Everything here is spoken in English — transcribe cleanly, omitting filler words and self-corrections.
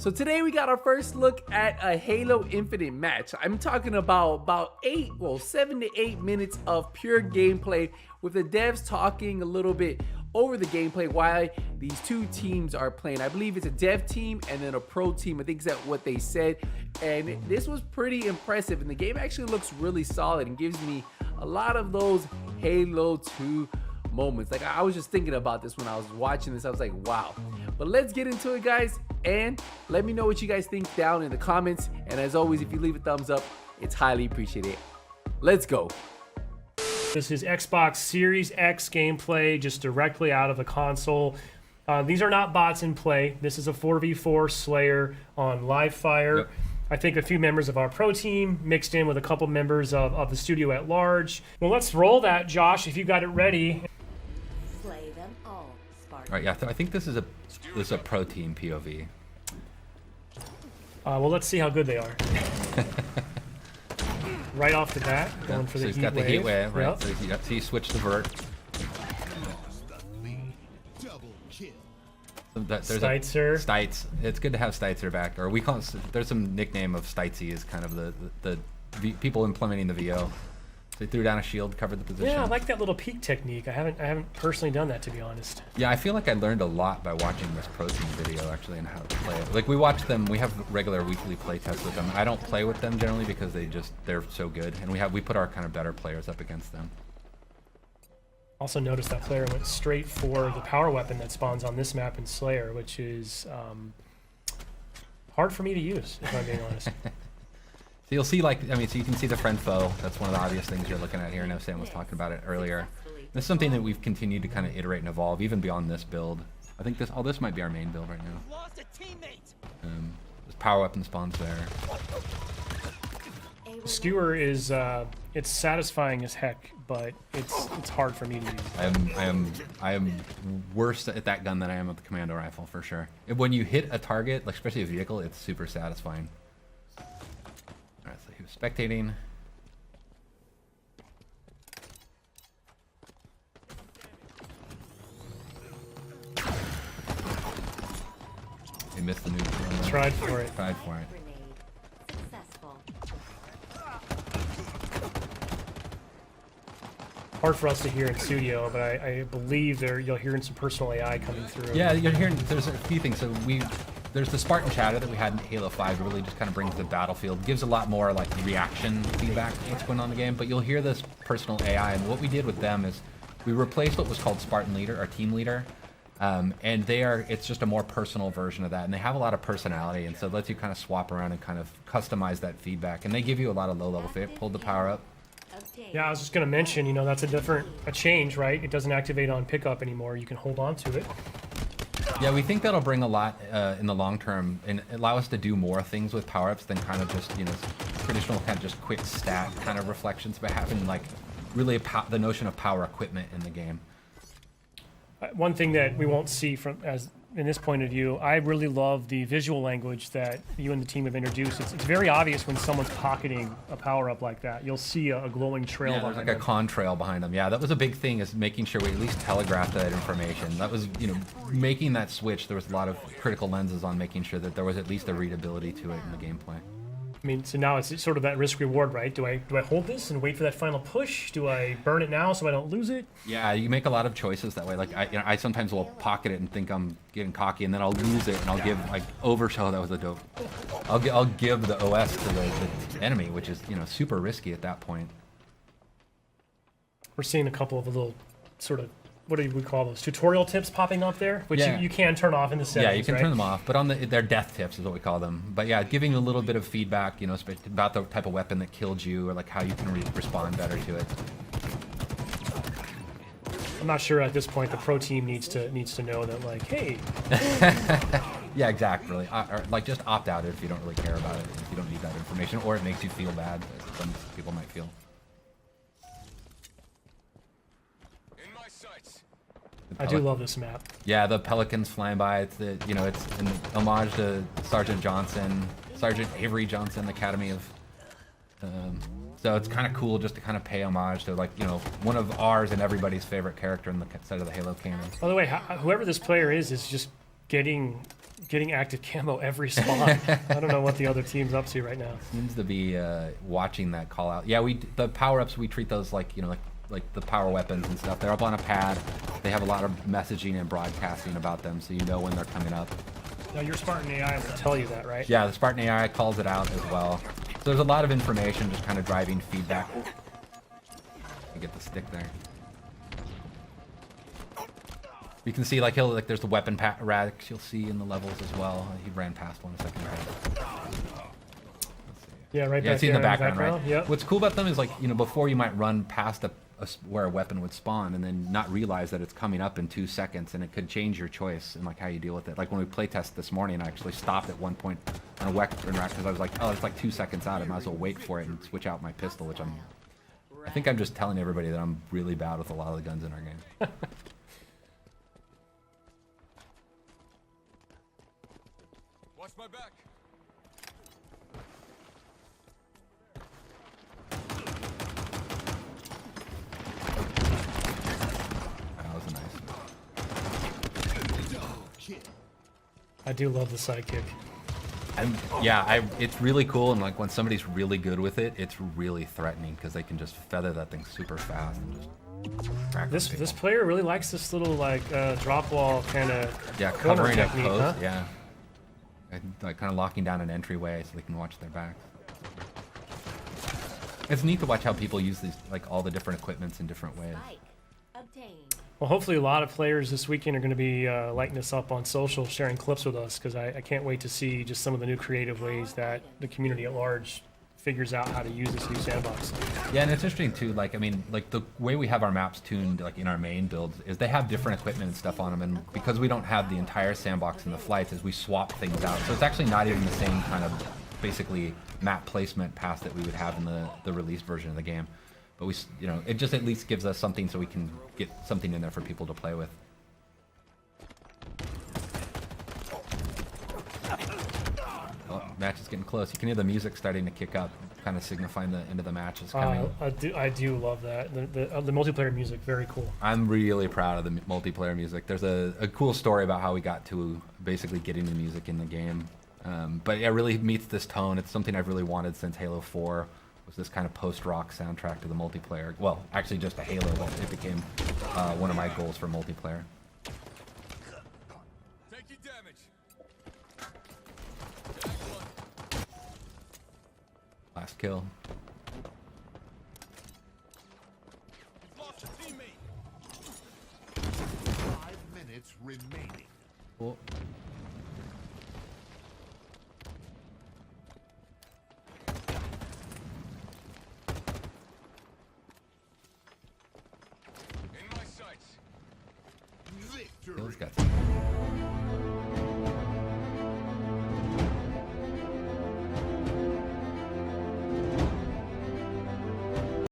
So today we got our first look at a Halo Infinite match. I'm talking about 7 to 8 minutes of pure gameplay with the devs talking a little bit over the gameplay while these two teams are playing. I believe it's a dev team and then a pro team. I think that's what they said. And this was pretty impressive, and the game actually looks really solid and gives me a lot of those Halo 2 moments. Like, I was just thinking about this when I was watching this. I was like, wow. But let's get into it, guys, and let me know what you guys think down in the comments. And as always, if you leave a thumbs up, it's highly appreciated. Let's go. This is Xbox Series X gameplay just directly out of the console. These are not bots in play. This is a 4v4 Slayer on Livefire. Yep. I think a few members of our pro team mixed in with a couple members of the studio at large. Well, let's roll that, Josh, if you got it ready. Slay them all, Spartan. All right, yeah, I think this is a pro team POV. Well, let's see how good they are. Right off the bat, going for the heat wave. So he's got the heat wave, right? Yep. So you switch the vert. Steitzer. Stites. It's good to have Steitzer back. Or we call it, there's some nickname of Stitesy is kind of the people implementing the VO. They threw down a shield, covered the position. Yeah, I like that little peek technique. I haven't personally done that, to be honest. Yeah, I feel like I learned a lot by watching this pro team video actually and how to play it. Like, we watch them, we have regular weekly play tests with them. I don't play with them generally because they're so good, and we put our kind of better players up against them. Also noticed that player went straight for the power weapon that spawns on this map in Slayer, which is hard for me to use, if I'm being honest. So you'll see, like, so you can see the friend foe. That's one of the obvious things you're looking at here. I know Sam was talking about it earlier. This is something that we've continued to kind of iterate and evolve, even beyond this build. I think this might be our main build right now. There's power weapon spawns there. The skewer is it's satisfying as heck, but it's hard for me to use. I am worse at that gun than I am with the commando rifle for sure. When you hit a target, like especially a vehicle, it's super satisfying. All right, so he was spectating. He missed the nuke. Tried for it. Tried for it. Hard for us to hear in studio, but I believe you'll hear some personal AI coming through. Yeah, you're hearing. There's a few things. So there's the Spartan chatter that we had in Halo 5. It really just kind of brings the battlefield, gives a lot more like reaction feedback to what's going on in the game. But you'll hear this personal AI, and what we did with them is we replaced what was called Spartan Leader, our team leader, and it's just a more personal version of that, and they have a lot of personality, and so it lets you kind of swap around and kind of customize that feedback, and they give you a lot of low-level fit. Pulled the power up. Yeah, I was just going to mention, that's a change, right? It doesn't activate on pickup anymore. You can hold on to it. Yeah, we think that'll bring a lot in the long term and allow us to do more things with power-ups than kind of just, traditional kind of just quick stat kind of reflections, but having like really the notion of power equipment in the game. One thing that we won't see in this point of view, I really love the visual language that you and the team have introduced. It's very obvious when someone's pocketing a power-up like that. You'll see a glowing trail behind them. There's like a contrail behind them. Yeah, that was a big thing, is making sure we at least telegraphed that information. That was, making that switch, there was a lot of critical lenses on making sure that there was at least a readability to it in the gameplay. So now it's sort of that risk-reward, right? Do I hold this and wait for that final push? Do I burn it now so I don't lose it? Yeah, you make a lot of choices that way. Like, I sometimes will pocket it and think I'm getting cocky, and then I'll lose it, and I'll give, like, overshow. That was a dope. I'll give the OS to the enemy, which is, super risky at that point. We're seeing a couple of little sort of, what do we call those, tutorial tips popping up there, which yeah. you can turn off in the settings. Yeah, you can right? turn them off, but they're death tips is what we call them. But yeah, giving a little bit of feedback, about the type of weapon that killed you, or like how you can respond better to it. I'm not sure at this point the pro team needs to know that, like, hey. Yeah, exactly. Or like, just opt out if you don't really care about it, if you don't need that information, or it makes you feel bad, as some people might feel. I do love this map. Yeah, the pelicans flying by. It's it's an homage to Sergeant Avery Johnson, Academy of. So it's kind of cool just to kind of pay homage to, like, one of ours and everybody's favorite character in the set of the Halo canon. By the way, whoever this player is just getting getting active camo every spawn. I don't know what the other team's up to right now. Seems to be watching that call out. Yeah, the power-ups, we treat those like, you know, like the power weapons and stuff. They're up on a pad. They have a lot of messaging and broadcasting about them, so you know when they're coming up. Now, your Spartan AI will tell you that, right? Yeah, the Spartan AI calls it out as well. So there's a lot of information just kind of driving feedback. You get the stick there. You can see there's the weapon racks you'll see in the levels as well. He ran past one a second ago. Yeah, right Yeah, back it's in the there background, right? Yep. What's cool about them is, like, you know, before you might run past where a weapon would spawn and then not realize that it's coming up in 2 seconds, and it could change your choice and like how you deal with it. Like when we playtested this morning, I actually stopped at one point on a weapon rack because I was like, oh, it's like 2 seconds out. I might as well wait for it and switch out my pistol, which I think I'm just telling everybody that I'm really bad with a lot of the guns in our game. Watch my back. That was nice. I do love the sidekick. It's really cool, and like when somebody's really good with it, it's really threatening because they can just feather that thing super fast and just crack This people. this player really likes this little like drop wall kind of covering up technique, post, huh? yeah. And, like kind of locking down an entryway so they can watch their backs. It's neat to watch how people use these, like all the different equipments in different ways. Spike obtained. Well, hopefully a lot of players this weekend are going to be lighting us up on social, sharing clips with us, because I can't wait to see just some of the new creative ways that the community at large figures out how to use this new sandbox. Yeah, and it's interesting too, like, I mean, like the way we have our maps tuned, like in our main builds, is they have different equipment and stuff on them, and because we don't have the entire sandbox in the flights, is we swap things out. So it's actually not even the same kind of, basically, map placement pass that we would have in the released version of the game. But we, you know, it just at least gives us something so we can get something in there for people to play with. Oh, match is getting close. You can hear the music starting to kick up, kind of signifying the end of the match is coming. I do love that. The multiplayer music, very cool. I'm really proud of the multiplayer music. There's a cool story about how we got to basically getting the music in the game. But it really meets this tone. It's something I've really wanted since Halo 4. Was this kind of post-rock soundtrack to the multiplayer. Well, actually just a Halo, but it became one of my goals for multiplayer. Taking damage. Last kill. Lost a teammate. 5 minutes remaining. Cool. In my sights. Victory. Kill's got some.